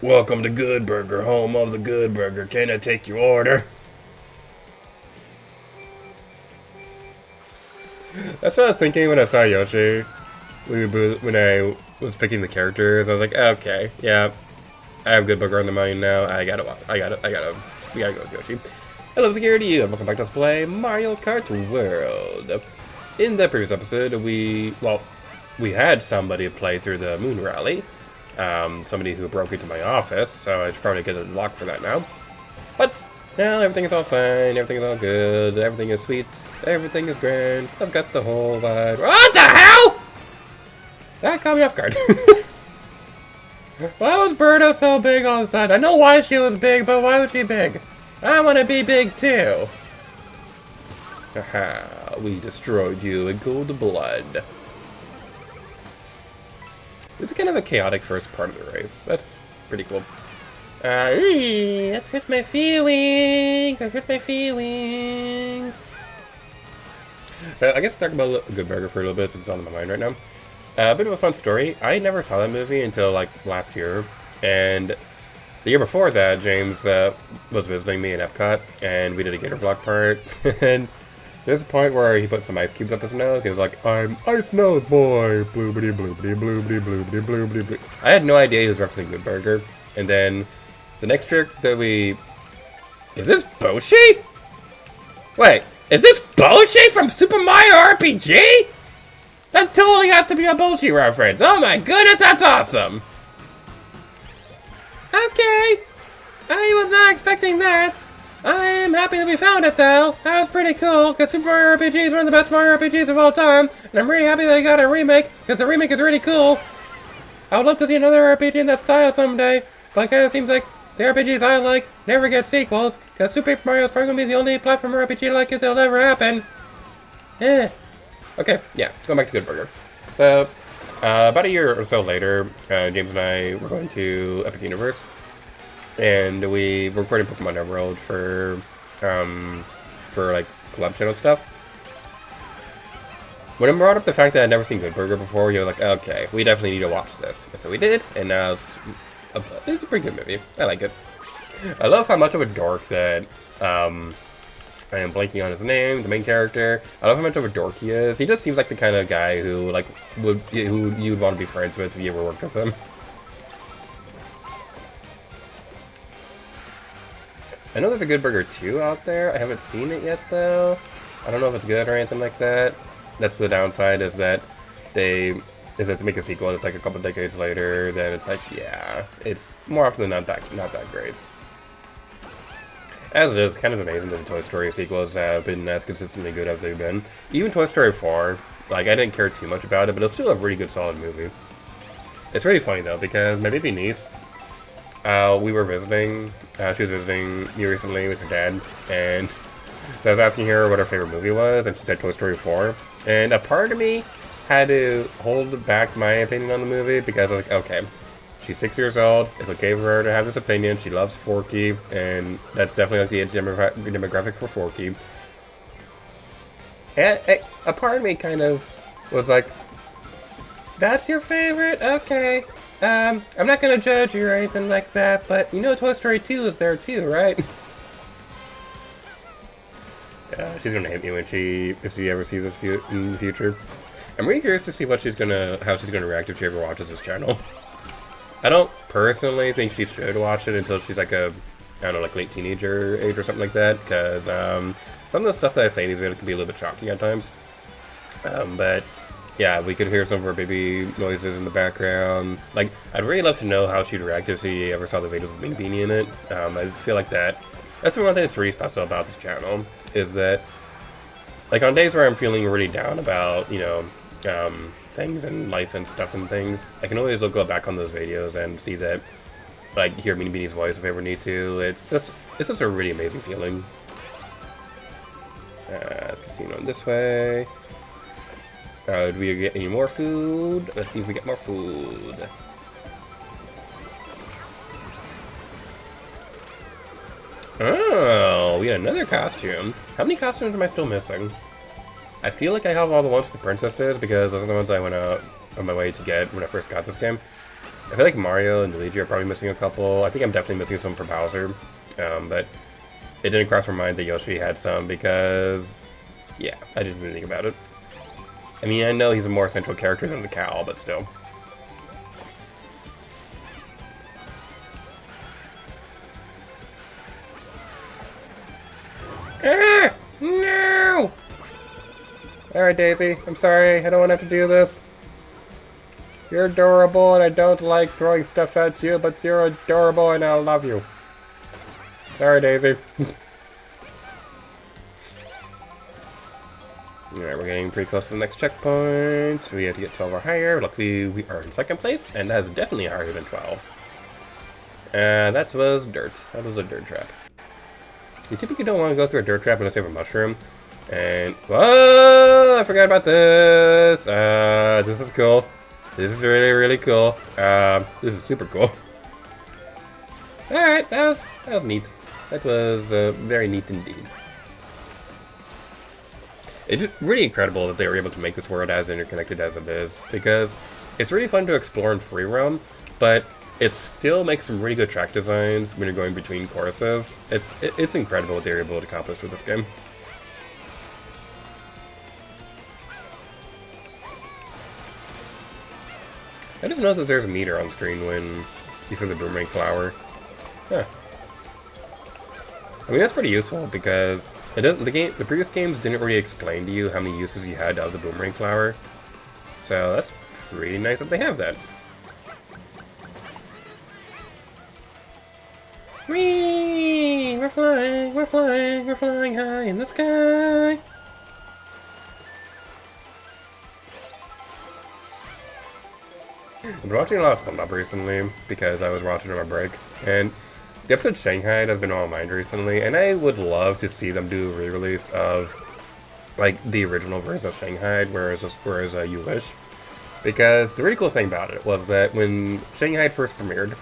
Welcome to Good Burger, home of the Good Burger. Can I take your order? That's what I was thinking when I saw Yoshi. When I was picking the characters, I was like, okay, yeah, I have Good Burger on the mind now. We gotta go with Yoshi. Hello, security, and welcome back to Let's Play Mario Kart World. In the previous episode, we had somebody play through the Moon Rally. Somebody who broke into my office, so I should probably get it locked for that now. But now everything is all fine, everything is all good, everything is sweet, everything is grand. I've got the whole vibe. What the hell? That caught me off guard. Why was Birdo so big all of a sudden? I know why she was big, but why was she big? I want to be big too. Aha, we destroyed you in cold blood. It's kind of a chaotic first part of the race. That's pretty cool. That hurt my feelings. That hurt my feelings. So I guess talk about Good Burger for a little bit since it's on my mind right now. A bit of a fun story. I never saw that movie until like last year, and the year before that, James was visiting me in Epcot, and we did a Gator Vlog part, and there's a point where he put some ice cubes up his nose. He was like, "I'm Ice Nose Boy." Bloobity bloobity bloobity bloobity bloobity bloobity. I had no idea he was referencing Good Burger. And then the next trick that is this Boshi? Wait, is this Boshi from Super Mario RPG? That totally has to be a Boshi reference. Oh my goodness, that's awesome. Okay, I was not expecting that. I am happy that we found it, though. That was pretty cool, because Super Mario RPG is one of the best Mario RPGs of all time, and I'm really happy that I got a remake, because the remake is really cool. I would love to see another RPG in that style someday, but it kind of seems like the RPGs I like never get sequels, because Super Mario is probably going to be the only platformer RPG like it that'll ever happen. Okay, yeah, going back to Good Burger. So, about a year or so later, James and I were going to Epic Universe. And we were recording Pokemon Emerald for like collab channel stuff. When I brought up the fact that I'd never seen Good Burger before, you were like, okay, we definitely need to watch this. And so we did, and now it's a pretty good movie. I like it. I love how much of a dork that I am blanking on his name, the main character. I love how much of a dork he is. He just seems like the kind of guy who who you'd want to be friends with if you ever worked with him. I know there's a Good Burger 2 out there. I haven't seen it yet, though. I don't know if it's good or anything like that. That's the downside, is that they make a sequel and it's like a couple decades later. Then it's like, yeah, it's more often than not that great. As it is, kind of amazing that the Toy Story sequels have been as consistently good as they've been. Even Toy Story 4, like, I didn't care too much about it, but it's still a really good, solid movie. It's really funny, though, because my baby niece, we were visiting, she was visiting me recently with her dad, and so I was asking her what her favorite movie was, and she said Toy Story 4, and a part of me had to hold back my opinion on the movie, because I was like, okay, she's 6 years old, it's okay for her to have this opinion, she loves Forky, and that's definitely like the age demographic for Forky. And a part of me kind of was like, that's your favorite? Okay. I'm not gonna judge you or anything like that, but you know Toy Story 2 is there too, right? Yeah, she's gonna hit me if she ever sees this in the future. I'm really curious to see how she's gonna react if she ever watches this channel. I don't personally think she should watch it until she's like I don't know, like late teenager age or something like that, because some of the stuff that I say in these videos can be a little bit shocking at times. But yeah, we could hear some of her baby noises in the background. Like, I'd really love to know how she'd react if she ever saw the videos with Beanie Beanie in it. I feel like that's the one thing that's really special about this channel, is that, like, on days where I'm feeling really down about, you know, things and life and stuff and things, I can always go back on those videos and see that, like, hear Beanie Beanie's voice if I ever need to. It's just a really amazing feeling. Let's continue on this way. Do we get any more food? Let's see if we get more food. Oh, we got another costume. How many costumes am I still missing? I feel like I have all the ones with the princesses because those are the ones I went out on my way to get when I first got this game. I feel like Mario and Luigi are probably missing a couple. I think I'm definitely missing some for Bowser. But it didn't cross my mind that Yoshi had some because, yeah, I just didn't think about it. I mean, I know he's a more central character than the cow, but still. Ah! No! Alright, Daisy. I'm sorry. I don't want to have to do this. You're adorable, and I don't like throwing stuff at you, but you're adorable, and I love you. Sorry, Daisy. Alright, we're getting pretty close to the next checkpoint. We have to get 12 or higher. Luckily, we are in second place, and that's definitely higher than 12. That was dirt. That was a dirt trap. You typically don't want to go through a dirt trap unless you have a mushroom. And, whoa! I forgot about this! This is cool. This is really, really cool. This is super cool. Alright, that was neat. That was very neat indeed. It's really incredible that they were able to make this world as interconnected as it is, because it's really fun to explore in free roam, but it still makes some really good track designs when you're going between courses. It's incredible what they were able to accomplish with this game. I just know that there's a meter on screen when you throw the boomerang flower. Huh. I mean, that's pretty useful because it doesn't. The previous games didn't really explain to you how many uses you had of the boomerang flower. So that's pretty nice that they have that. Whee! We're flying, we're flying, we're flying high in the sky. I've been watching a lot of SpongeBob recently because I was watching on my break, and the episode Shanghai has been on my mind recently, and I would love to see them do a re-release of like the original version of Shanghai, whereas You Wish. Because the really cool thing about it was that when Shanghai first premiered,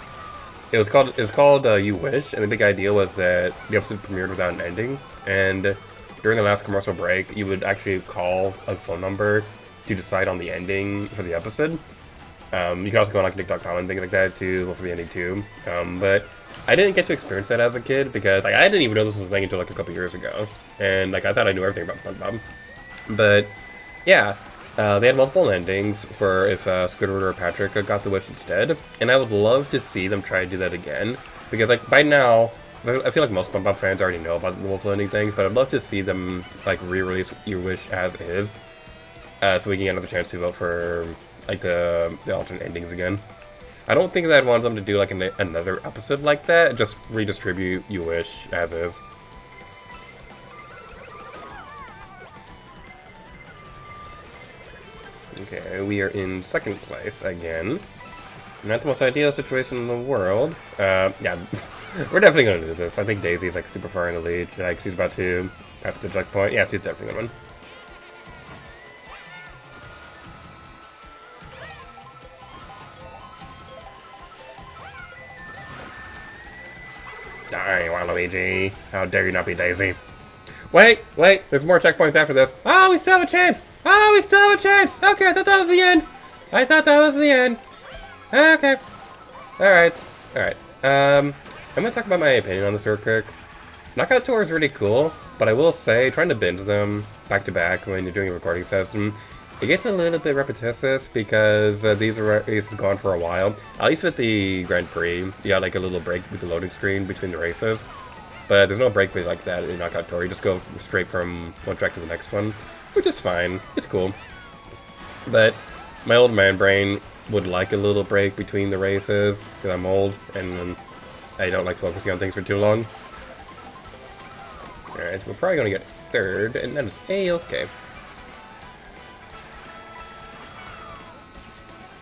it was called You Wish, and the big idea was that the episode premiered without an ending, and during the last commercial break, you would actually call a phone number to decide on the ending for the episode. You can also go on like Nick.com and things like that to look for the ending too. But I didn't get to experience that as a kid because like, I didn't even know this was a thing until like a couple years ago, and like I thought I knew everything about SpongeBob. But yeah, they had multiple endings for if Squidward or Patrick got the wish instead, and I would love to see them try to do that again because like by now I feel like most SpongeBob fans already know about the multiple ending things, but I'd love to see them like re-release Your Wish as is, so we can get another chance to vote for like the alternate endings again. I don't think that I'd want them to do like another episode like that, just redistribute You Wish as is. Okay, we are in second place again. Not the most ideal situation in the world. Yeah, we're definitely gonna lose this. I think Daisy's like super far in the lead. Like she's about to pass the checkpoint. Yeah, she's definitely gonna win. Die, Waluigi. How dare you not be Daisy. Wait, there's more checkpoints after this. Oh, we still have a chance. Oh, we still have a chance. Okay, I thought that was the end. Okay. Alright. I'm gonna talk about my opinion on this real quick. Knockout Tour is really cool, but I will say, trying to binge them back to back when you're doing a recording session, it gets a little bit repetitious because these races go on for a while. At least with the Grand Prix, you got like a little break with the loading screen between the races. But there's no break like that in Knockout Tour. You just go straight from one track to the next one, which is fine. It's cool. But my old man brain would like a little break between the races because I'm old and I don't like focusing on things for too long. Alright, we're probably going to get third, and that is A-okay.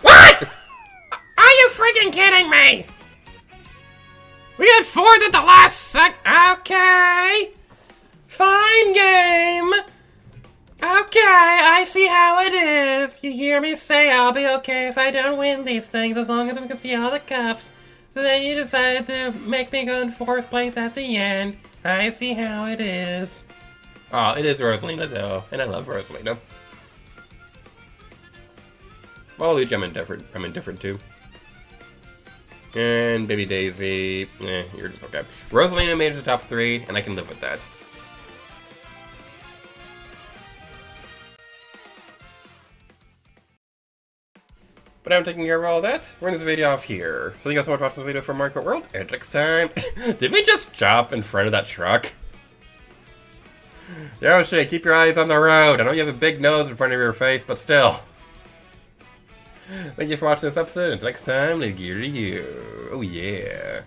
What?! Are you freaking kidding me?! We got fourth at the last sec. Okay. Fine game. Okay, I see how it is. You hear me say I'll be okay if I don't win these things as long as we can see all the cups. So then you decided to make me go in fourth place at the end. I see how it is. Oh, it is Rosalina though, and I love Rosalina. Waluigi, I'm indifferent too. And Baby Daisy, you're just okay. Rosalina made it to top 3, and I can live with that. But I'm taking care of all that. We're in this video off here. So thank you guys so much for watching this video from Mario Kart World. And next time, did we just jump in front of that truck? Yoshi, keep your eyes on the road. I know you have a big nose in front of your face, but still. Thank you for watching this episode. Until next time, the gear to you. Oh yeah.